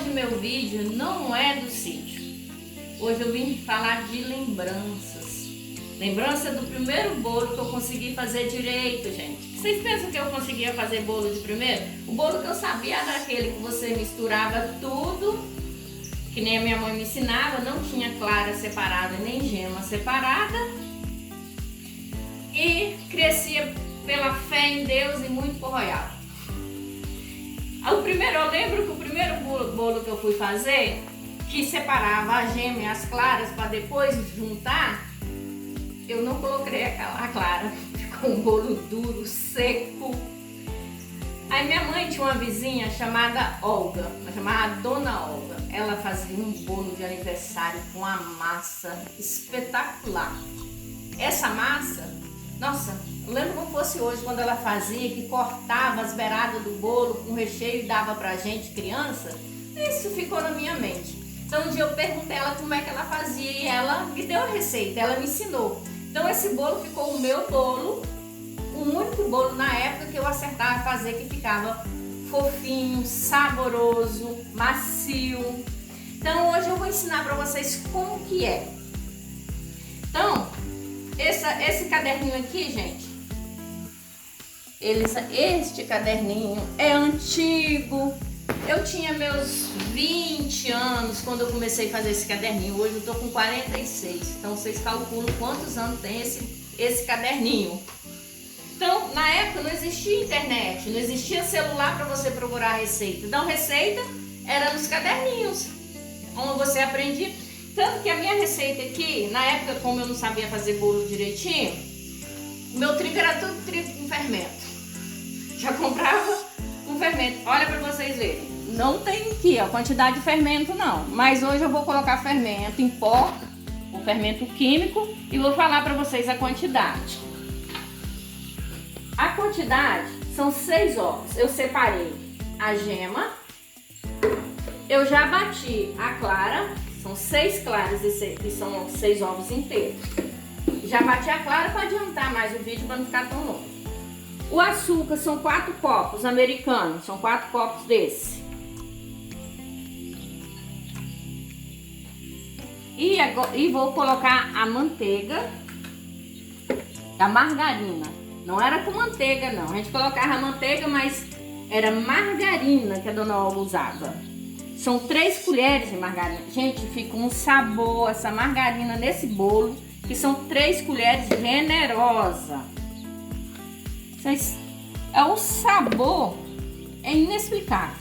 hoje meu vídeo não é do sítio. Hoje eu vim falar de lembranças. Lembrança do primeiro bolo que eu consegui fazer direito, gente. Vocês pensam que eu conseguia fazer bolo de primeiro? O bolo que eu sabia era aquele que você misturava tudo, que nem a minha mãe me ensinava, não tinha clara separada nem gema separada. E crescia pela fé em Deus e muito por royal. Eu lembro que o primeiro bolo que eu fui fazer, que separava a gema e as claras para depois juntar, eu não coloquei a clara, ficou um bolo duro, seco. Aí minha mãe tinha uma vizinha chamada Olga, chamada Dona Olga. Ela fazia um bolo de aniversário com a massa espetacular. Essa massa, nossa, eu lembro como fosse hoje, quando ela fazia, que cortava as beiradas do bolo com recheio e dava pra gente, criança. Isso ficou na minha mente. Então um dia eu perguntei a ela como é que ela fazia e ela me deu a receita, ela me ensinou. Então esse bolo ficou o meu bolo, o único bolo na época que eu acertava fazer, que ficava fofinho, saboroso, macio. Então hoje eu vou ensinar para vocês como que é. Então, esse caderninho aqui, gente, este caderninho é antigo. Eu tinha meus 20 anos quando eu comecei a fazer esse caderninho. Hoje eu tô com 46. Então vocês calculam quantos anos tem esse caderninho. Então, na época não existia internet, não existia celular para você procurar a receita. Então, receita era nos caderninhos, onde você aprendia. Tanto que a minha receita aqui, na época, como eu não sabia fazer bolo direitinho, meu trigo era tudo trigo com fermento. Já comprava com fermento. Olha para vocês verem. Não tem aqui a quantidade de fermento não, mas hoje eu vou colocar fermento em pó, o fermento químico, e vou falar para vocês a quantidade. A quantidade são 6 ovos. Eu separei a gema, eu já bati a clara, são 6 claras e são 6 ovos inteiros. Já bati a clara para adiantar mais o vídeo para não ficar tão longo. O açúcar são 4 copos americanos, são 4 copos desse. E vou colocar a manteiga, a margarina. Não era com manteiga não, a gente colocava a manteiga, mas era margarina que a Dona Olga usava. São 3 colheres de margarina. Gente, fica um sabor essa margarina nesse bolo, que são 3 colheres generosa. É o sabor, é inexplicável.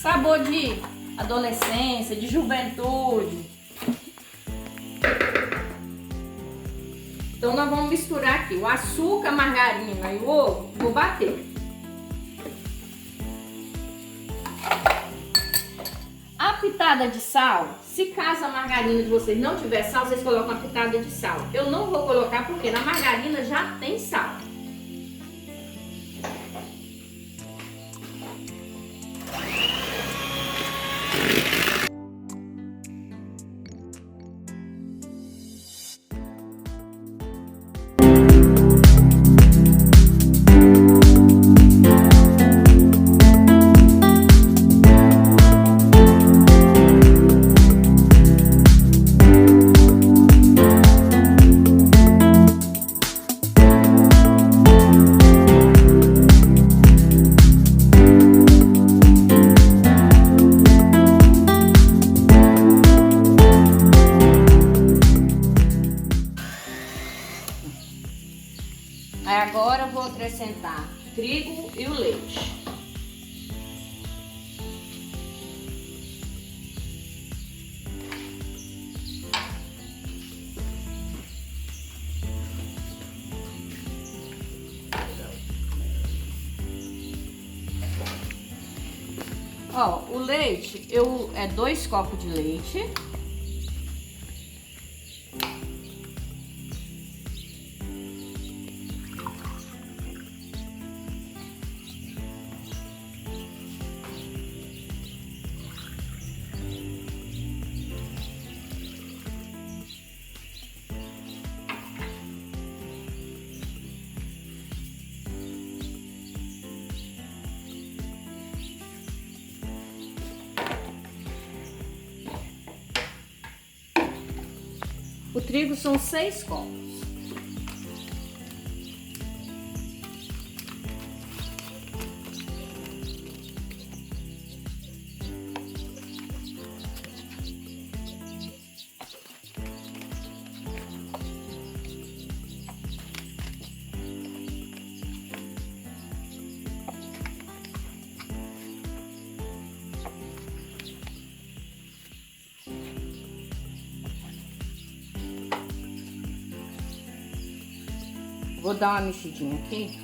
Sabor de adolescência, de juventude. Então nós vamos misturar aqui o açúcar, a margarina e o ovo, vou bater. A pitada de sal, se caso a margarina de vocês não tiver sal, vocês colocam a pitada de sal. Eu não vou colocar porque na margarina já tem sal. Aí agora eu vou acrescentar trigo e o leite. Ó, o leite, é 2 copos de leite. O trigo são 6 copos. Vou dar uma mexidinha aqui.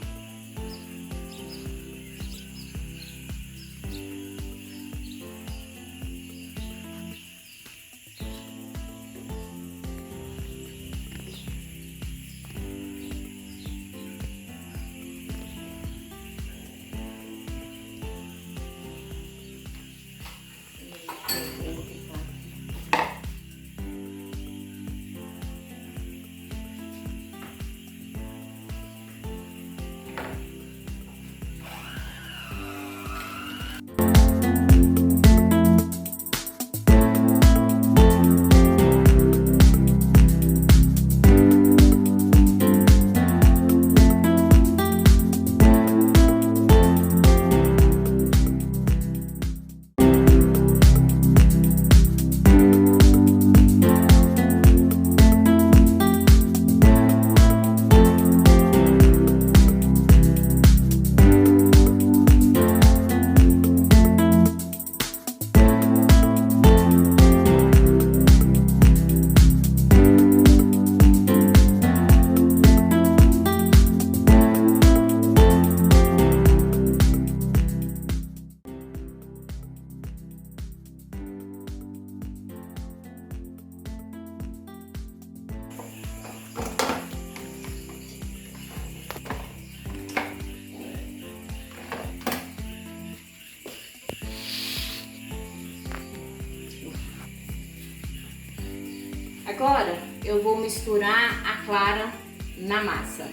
Agora eu vou misturar a clara na massa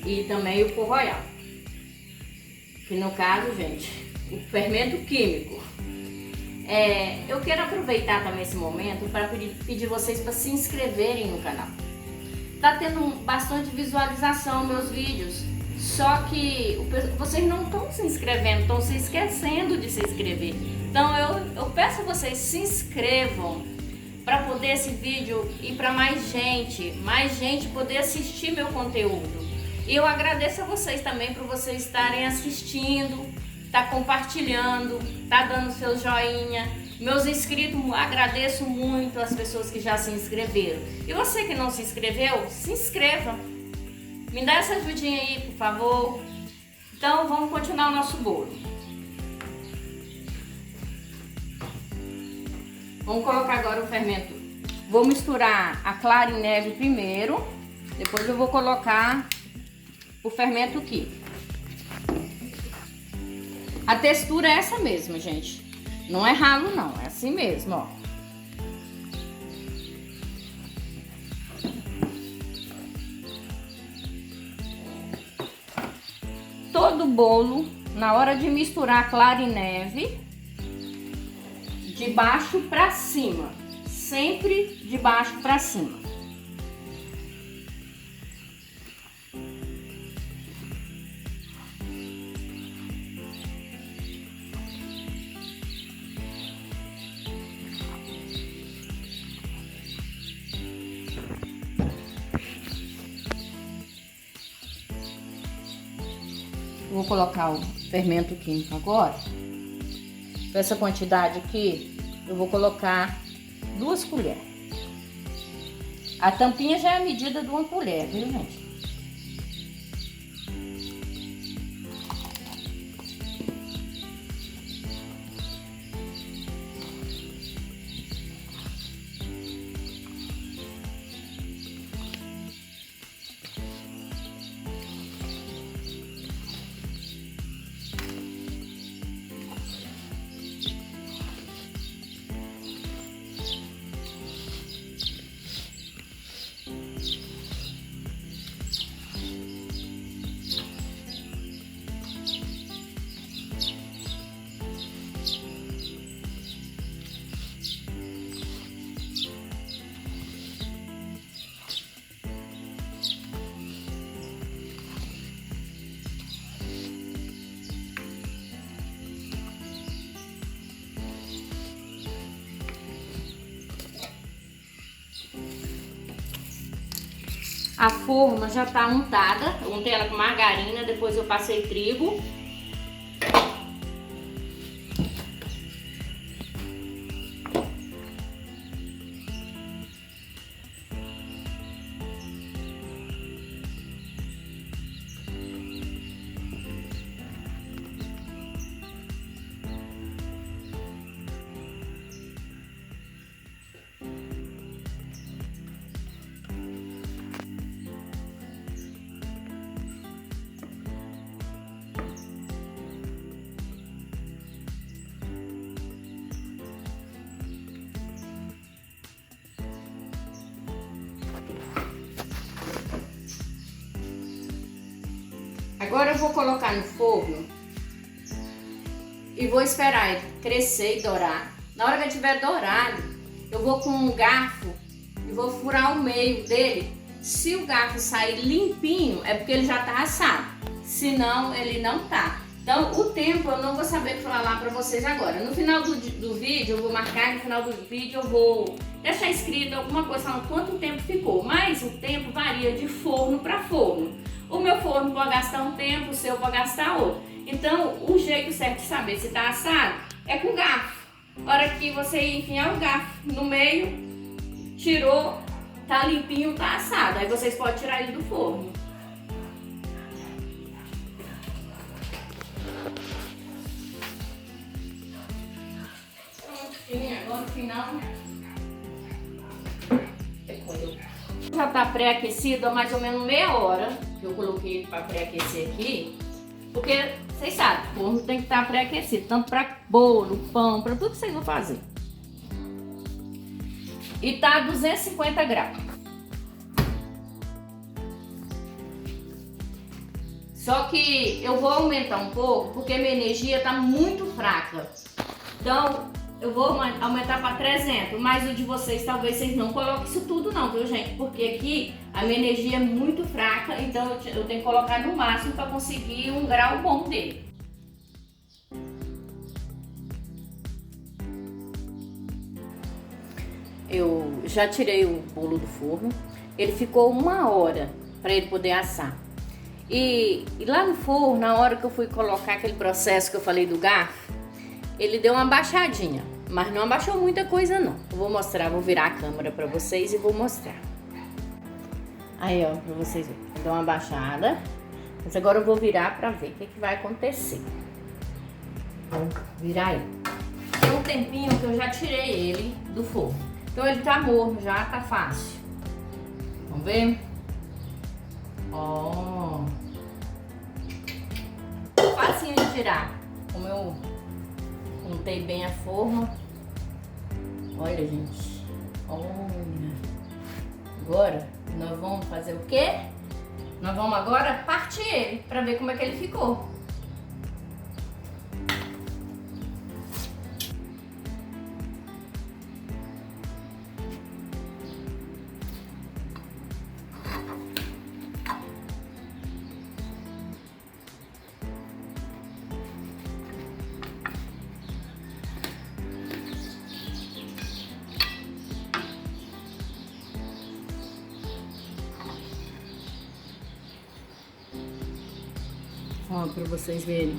e também o pó royal, que no caso, gente, o fermento químico. Eu quero aproveitar também esse momento para pedir vocês para se inscreverem no canal. Tá tendo bastante visualização meus vídeos, só que vocês não estão se inscrevendo, estão se esquecendo de se inscrever. Então eu peço a vocês se inscrevam para poder esse vídeo ir para mais gente poder assistir meu conteúdo. E eu agradeço a vocês também por vocês estarem assistindo, tá compartilhando, tá dando seu joinha. Meus inscritos, agradeço muito as pessoas que já se inscreveram. E você que não se inscreveu, se inscreva. Me dá essa ajudinha aí, por favor. Então vamos continuar o nosso bolo. Vamos colocar agora o fermento. Vou misturar a clara em neve primeiro, depois eu vou colocar o fermento químico. A textura é essa mesma, gente. Não é ralo não, é assim mesmo, ó. Todo bolo, na hora de misturar clara em neve, de baixo para cima, sempre de baixo para cima. Vou colocar o fermento químico agora. Essa quantidade aqui, eu vou colocar 2 colheres. A tampinha já é a medida de 1 colher, viu, gente? A forma já tá untada, eu untei ela com margarina, depois eu passei trigo. Agora eu vou colocar no forno e vou esperar ele crescer e dourar. Na hora que ele estiver dourado, eu vou com um garfo e vou furar o meio dele. Se o garfo sair limpinho, é porque ele já tá assado. Senão, ele não tá. Então, o tempo eu não vou saber falar pra vocês agora. No final do vídeo, eu vou marcar, no final do vídeo eu vou deixar escrito alguma coisa falando quanto tempo ficou. Mas o tempo varia de forno para forno. O meu forno pode gastar um tempo, o seu pode gastar outro. Então, o jeito certo de saber se tá assado é com garfo. Na hora que você enfiar o garfo no meio, tirou, tá limpinho, tá assado. Aí vocês podem tirar ele do forno. Agora no final já tá pré-aquecido há mais ou menos meia hora que eu coloquei ele para pré-aquecer aqui, porque vocês sabem, o forno tem que estar pré-aquecido, tanto para bolo, pão, para tudo que vocês vão fazer. E tá a 250 graus. Só que eu vou aumentar um pouco porque minha energia tá muito fraca. Então eu vou aumentar para 300, mas o de vocês talvez vocês não coloquem isso tudo não, viu gente? Porque aqui a minha energia é muito fraca, então eu tenho que colocar no máximo para conseguir um grau bom dele. Eu já tirei o bolo do forno, ele ficou 1 hora para ele poder assar. E lá no forno, na hora que eu fui colocar aquele processo que eu falei do garfo, ele deu uma baixadinha, mas não abaixou muita coisa não. Eu vou mostrar, vou virar a câmera para vocês e vou mostrar. Aí ó, para vocês verem, deu uma baixada. Mas agora eu vou virar para ver o que vai acontecer. Vou virar ele. Tem um tempinho que eu já tirei ele do forno. Então ele tá morno já, tá fácil. Vamos ver? Ó. Facinho de tirar. Como eu untei bem a forma. Olha, gente. Olha. Agora, nós vamos fazer o quê? Nós vamos agora partir ele para ver como é que ele ficou. Ó, para vocês verem.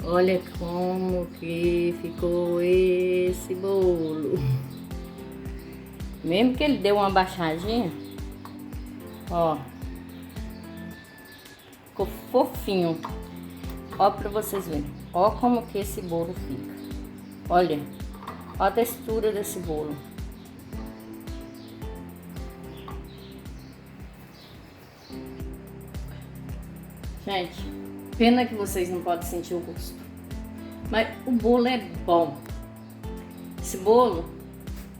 Olha como que ficou esse bolo. Mesmo que ele deu uma baixadinha, ó, ficou fofinho. Ó, para vocês verem. Ó como que esse bolo fica. Olha, ó a textura desse bolo. Gente, pena que vocês não podem sentir o gosto. Mas o bolo é bom. Esse bolo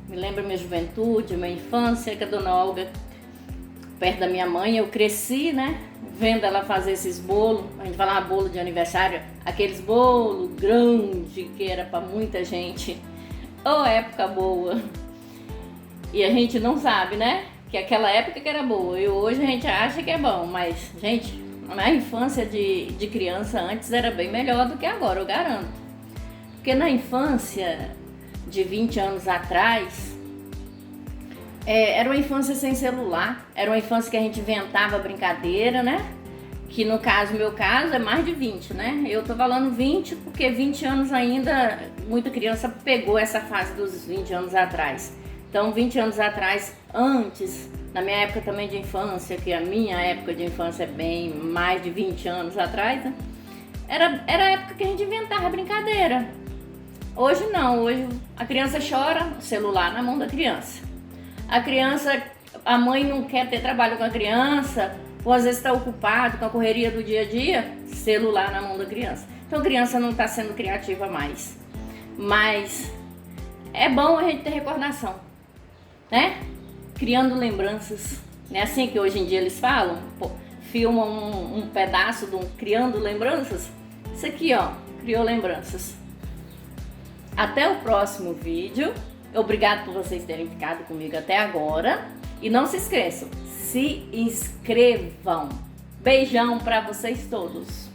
me lembra minha juventude, minha infância, que a dona Olga, perto da minha mãe, eu cresci, né? Vendo ela fazer esses bolos. A gente falava bolo de aniversário, aqueles bolos grandes que era para muita gente. Ô, época boa. E a gente não sabe, né? Que aquela época que era boa. E hoje a gente acha que é bom. Mas, gente, na infância de criança antes era bem melhor do que agora, eu garanto. Porque na infância de 20 anos atrás, Era uma infância sem celular, era uma infância que a gente inventava brincadeira, né? Que no caso, meu caso, é mais de 20, né? Eu tô falando 20 porque 20 anos ainda, muita criança pegou essa fase dos 20 anos atrás. Então, 20 anos atrás, antes, na minha época também de infância, que a minha época de infância é bem mais de 20 anos atrás, né? Era a época que a gente inventava brincadeira. Hoje não, hoje a criança chora, celular na mão da criança. A criança, a mãe não quer ter trabalho com a criança, ou às vezes está ocupado com a correria do dia a dia, celular na mão da criança. Então a criança não está sendo criativa mais. Mas é bom a gente ter recordação, né? Criando lembranças. Não é assim que hoje em dia eles falam? Pô, filmam um pedaço de um Criando Lembranças. Isso aqui, ó, criou lembranças. Até o próximo vídeo. Obrigado por vocês terem ficado comigo até agora. E não se esqueçam, se inscrevam. Beijão pra vocês todos.